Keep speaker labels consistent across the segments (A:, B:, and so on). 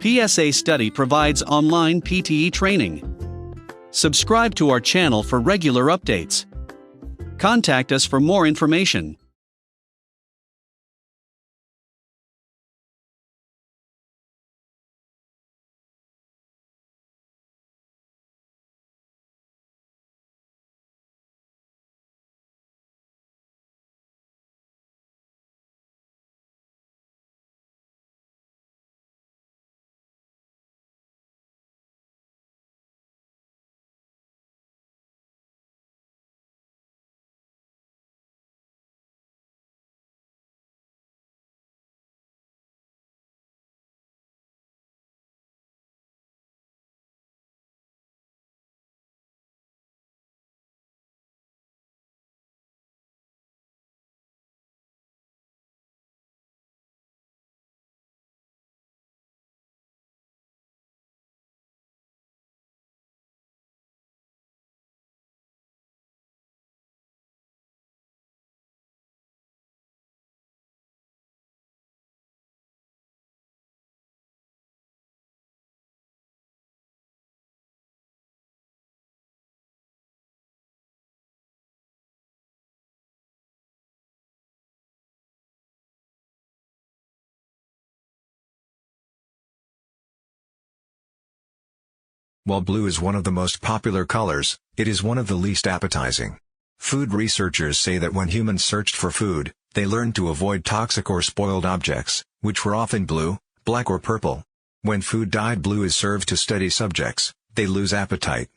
A: PSA Study provides online PTE training. Subscribe to our channel for regular updates. Contact us for more information.
B: While blue is one of the most popular colors, it is one of the least appetizing. Food researchers say that when humans searched for food, they learned to avoid toxic or spoiled objects, which were often blue, black or purple. When food dyed blue is served to study subjects, they lose appetite.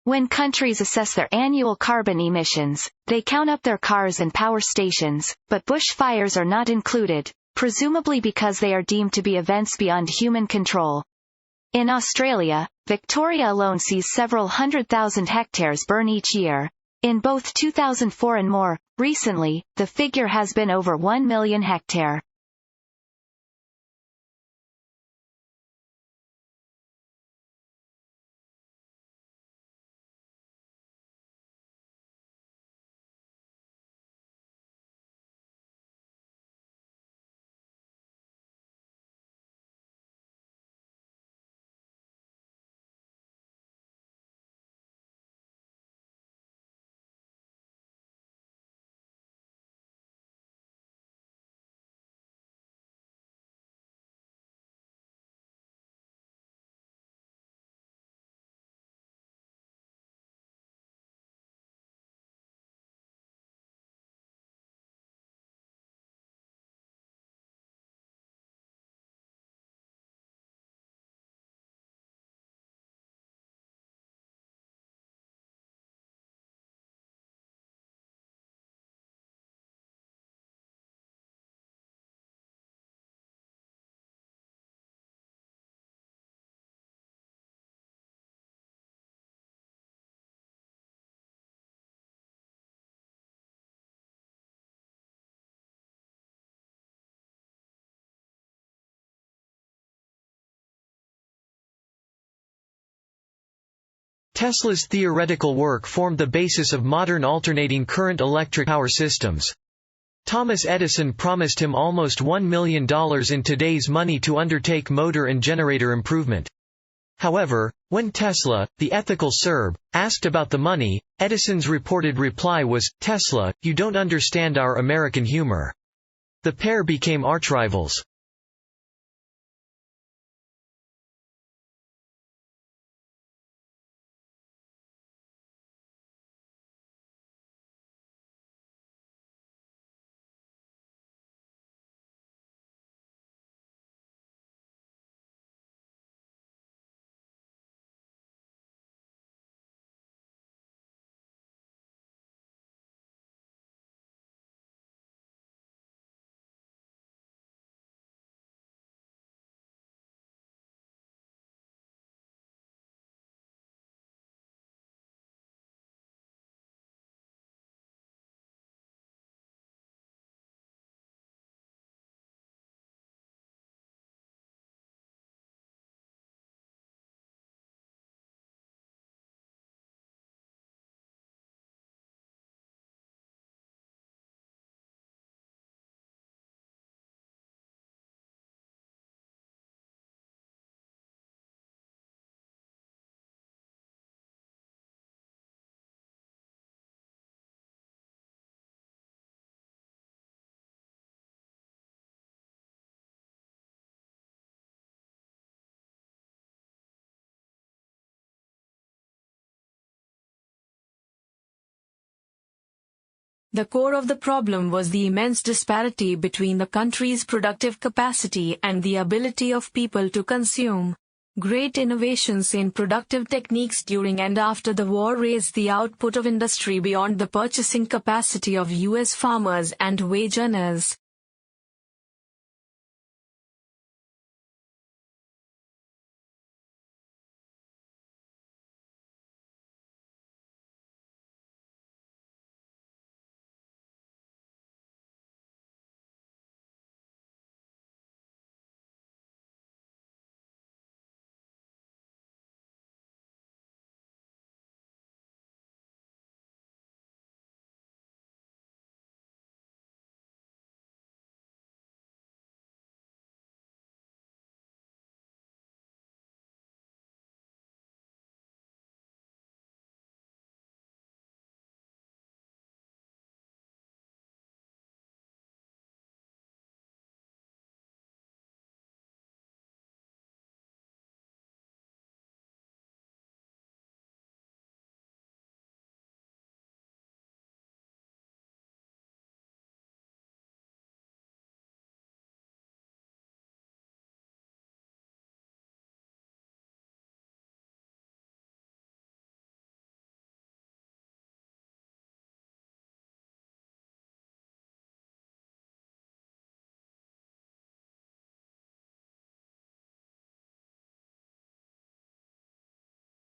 C: When countries assess their annual carbon emissions, they count up their cars and power stations, but bushfires are not included, presumably because they are deemed to be events beyond human control. In Australia, Victoria alone sees several 100,000 hectares burn each year. In both 2004 and more recently, the figure has been over 1 million hectares.
D: Tesla's theoretical work formed the basis of modern alternating current electric power systems. Thomas Edison promised him almost $1 million in today's money to undertake motor and generator improvement. However, when Tesla, the ethical 𝗧𝗋, asked about the money, Edison's reported reply was, "Tesla, you don't understand our American humor." The pair became archrivals.
E: The core of the problem was the immense disparity between the country's productive capacity and the ability of people to consume. Great innovations in productive techniques during and after the war raised the output of industry beyond the purchasing capacity of U.S. farmers and wage earners.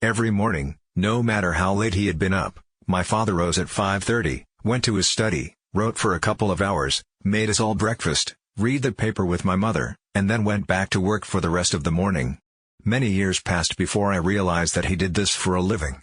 B: Every morning, no matter how late he had been up, my father rose at 5:30, went to his study, wrote for a couple of hours, made us all breakfast, read the paper with my mother, and then went back to work for the rest of the morning. Many years passed before I realized that he did this for a living.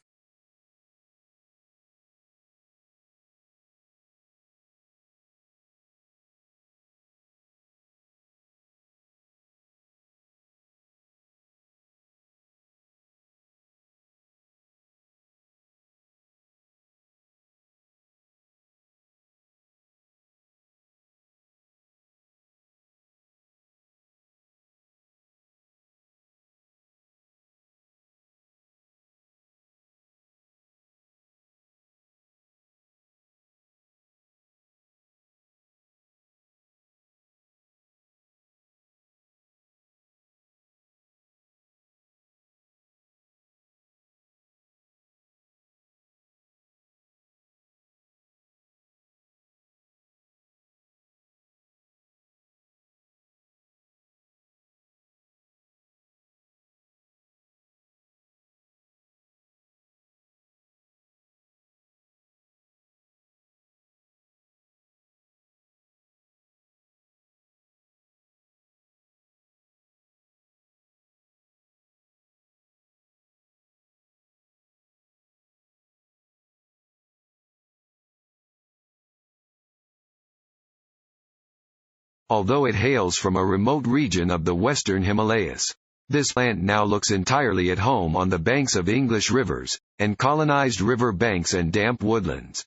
F: although it hails from a remote region of the western Himalayas. This plant now looks entirely at home on the banks of English rivers, and colonized river banks and damp woodlands.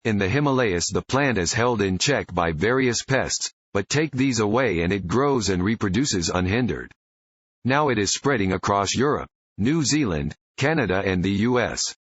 F: In the Himalayas the plant is held in check by various pests, but take these away and it grows and reproduces unhindered. Now it is spreading across Europe, New Zealand, Canada and the US.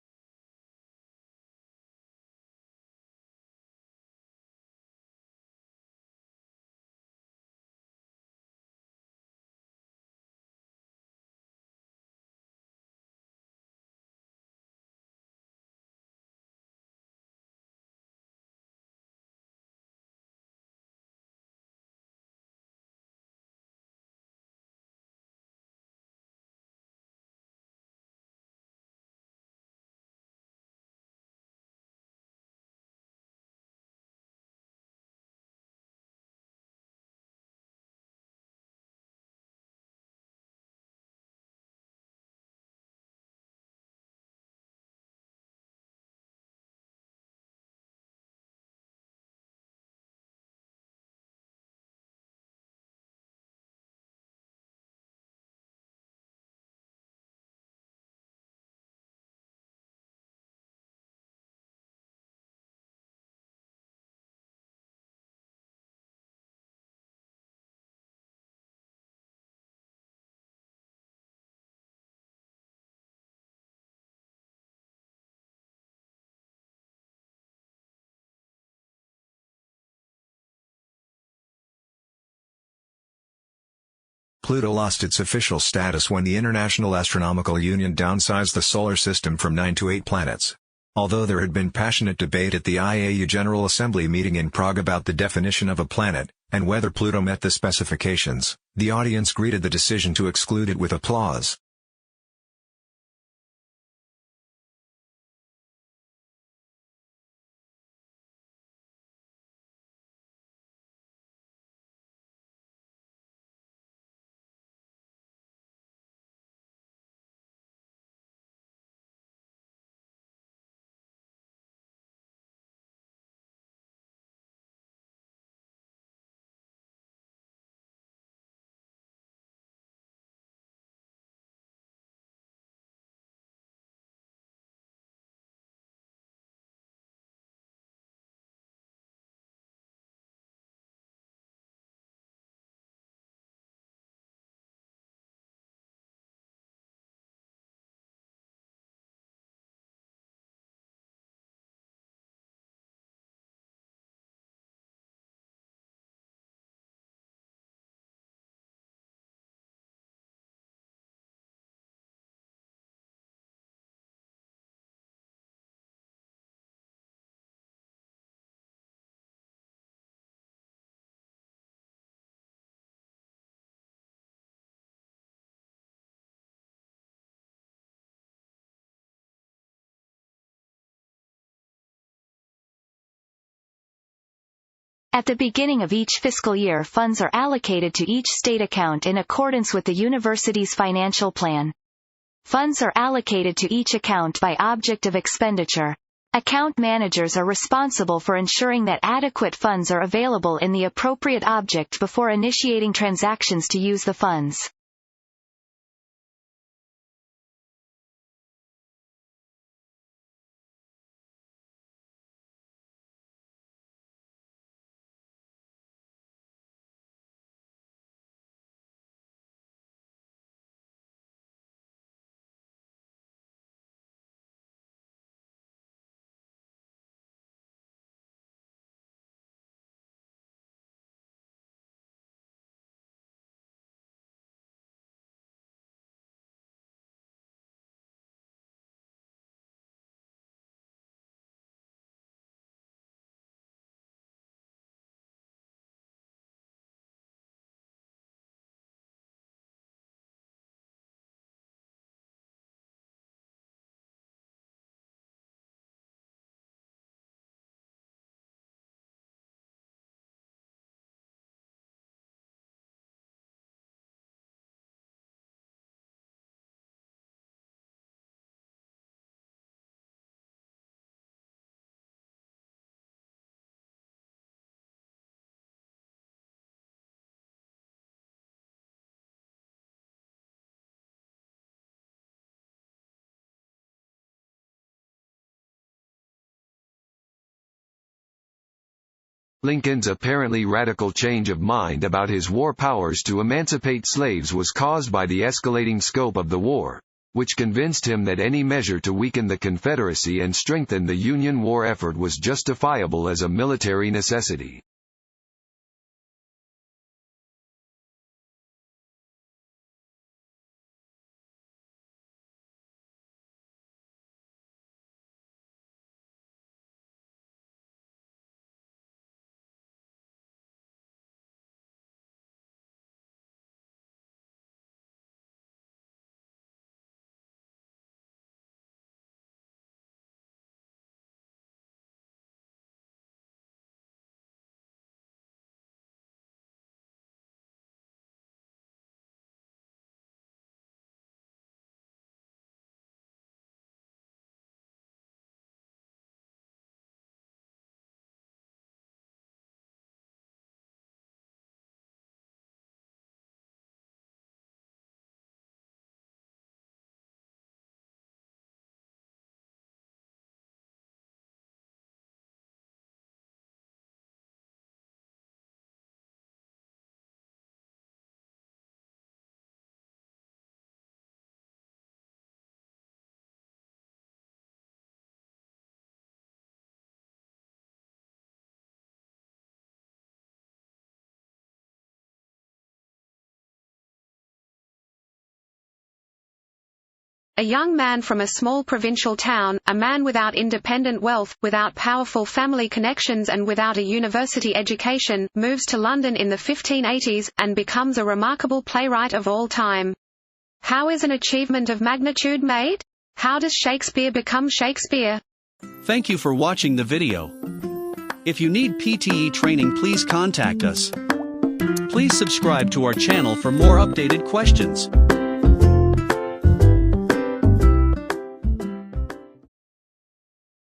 B: Pluto lost its official status when the International Astronomical Union downsized the solar system from 9 to 8 planets. Although there had been passionate debate at the IAU General Assembly meeting in Prague about the definition of a planet, and whether Pluto met the specifications, the audience greeted the decision to exclude it with applause.
C: At the beginning of each fiscal year, funds are allocated to each state account in accordance with the university's financial plan. Funds are allocated to each account by object of expenditure. Account managers are responsible for ensuring that adequate funds are available in the appropriate object before initiating transactions to use the funds.
F: Lincoln's apparently radical change of mind about his war powers to emancipate slaves was caused by the escalating scope of the war, which convinced him that any measure to weaken the Confederacy and strengthen the Union war effort was justifiable as a military necessity.
G: A young man from a small provincial town, a man without independent wealth, without powerful family connections and without a university education, moves to London in the 1580s, and becomes a remarkable playwright of all time. How is an achievement of magnitude made? How does Shakespeare become Shakespeare?
A: Thank you for watching the video. If you need PTE training, please contact us. Please subscribe to our channel for more updated questions.